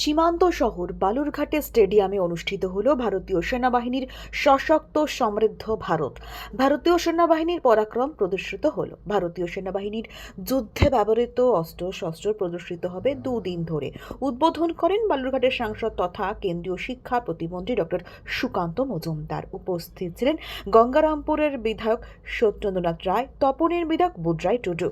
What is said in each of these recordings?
সীমান্ত শহর বালুরঘাটে স্টেডিয়ামে অনুষ্ঠিত হল ভারতীয় সেনাবাহিনীর সশক্ত সমৃদ্ধ ভারত। ভারতীয় সেনাবাহিনীর পরাক্রম প্রদর্শিত হল। ভারতীয় সেনাবাহিনীর যুদ্ধে ব্যবহৃত অস্ত্র শস্ত্র প্রদর্শিত হবে দুদিন ধরে। উদ্বোধন করেন বালুরঘাটের সাংসদ তথা কেন্দ্রীয় শিক্ষা প্রতিমন্ত্রী ডক্টর সুকান্ত মজুমদার। উপস্থিত ছিলেন গঙ্গারামপুরের বিধায়ক সত্যেন্দ্রনাথ রায়, তপনের বিধায়ক বুধরাই টুডু।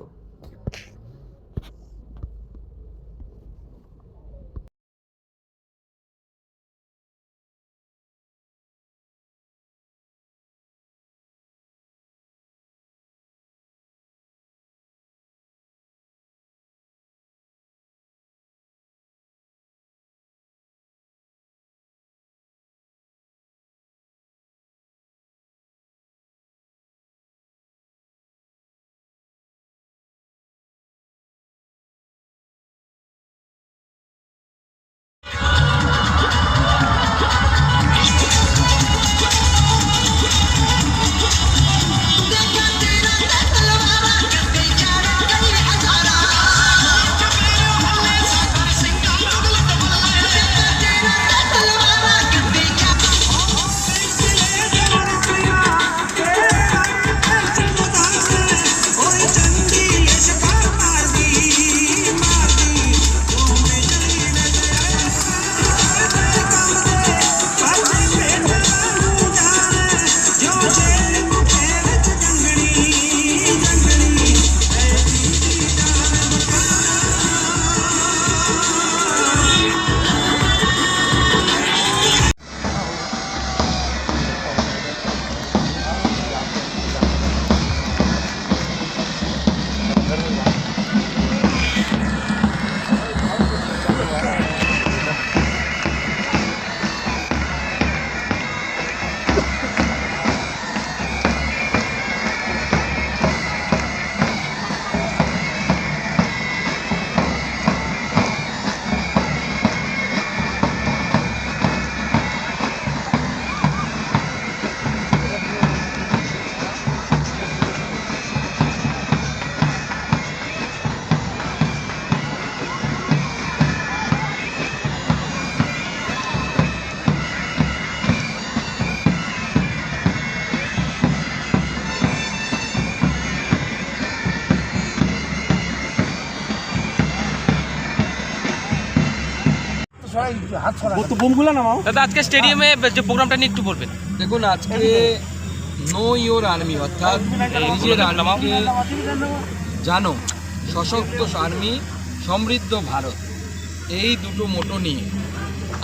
দাদা, আজকে স্টেডিয়ামে যে প্রোগ্রামটা নিয়ে একটু বলবেন। দেখুন, আজকে নো ইয়োর আর্মি, অর্থাৎ নিজের আর্মিকে জানো, সশক্ত আর্মি, সমৃদ্ধ ভারত, এই দুটো মোটো নিয়ে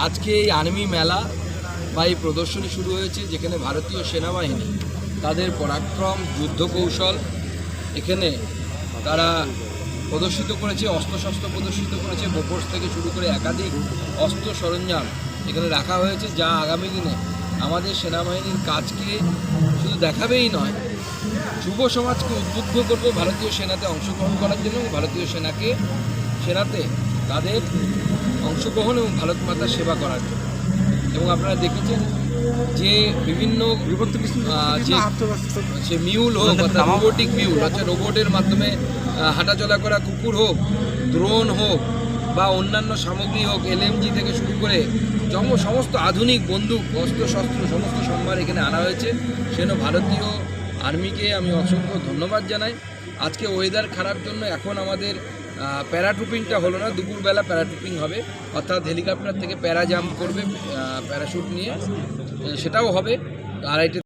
আজকে এই আর্মি মেলা বা এই প্রদর্শনী শুরু হয়েছে, যেখানে ভারতীয় সেনাবাহিনী তাদের পরাক্রম, যুদ্ধ কৌশল এখানে তারা প্রদর্শিত করেছে, অস্ত্রশস্ত্র প্রদর্শিত করেছে, বোফোর্স থেকে শুরু করে একাধিক অস্ত্র সরঞ্জাম এখানে রাখা হয়েছে, যা আগামী দিনে আমাদের সেনাবাহিনীর কাজকে শুধু দেখাবেই নয়, যুব সমাজকে উদ্বুদ্ধ করবে ভারতীয় সেনাতে অংশগ্রহণ করার জন্য এবং ভারতীয় সেনাতে তাদের অংশগ্রহণ এবং ভারত মাতার সেবা করার জন্য। এবং আপনারা দেখেছেন যে বিভিন্ন সে মিউল হোক, অর্থাৎ রোবোটিক মিউল, অর্থাৎ রোবটের মাধ্যমে হাঁটাচলা করা কুকুর হোক, ড্রোন হোক বা অন্যান্য সামগ্রী হোক, এলএমজি থেকে শুরু করে সমস্ত আধুনিক বন্দুক, অস্ত্রশস্ত্র, সমস্ত সম্ভার এখানে আনা হয়েছে। সেজন্য ভারতীয় আর্মিকে আমি অসংখ্য ধন্যবাদ জানাই। আজকে ওয়েদার খারাপ জন্য এখন আমাদের প্যারাট্রুপিংটা হলো না, দুপুরবেলা প্যারাট্রুপিং হবে, অর্থাৎ হেলিকপ্টার থেকে প্যারা জাম্প করবে প্যারাশুট নিয়ে, সেটাও হবে 2:30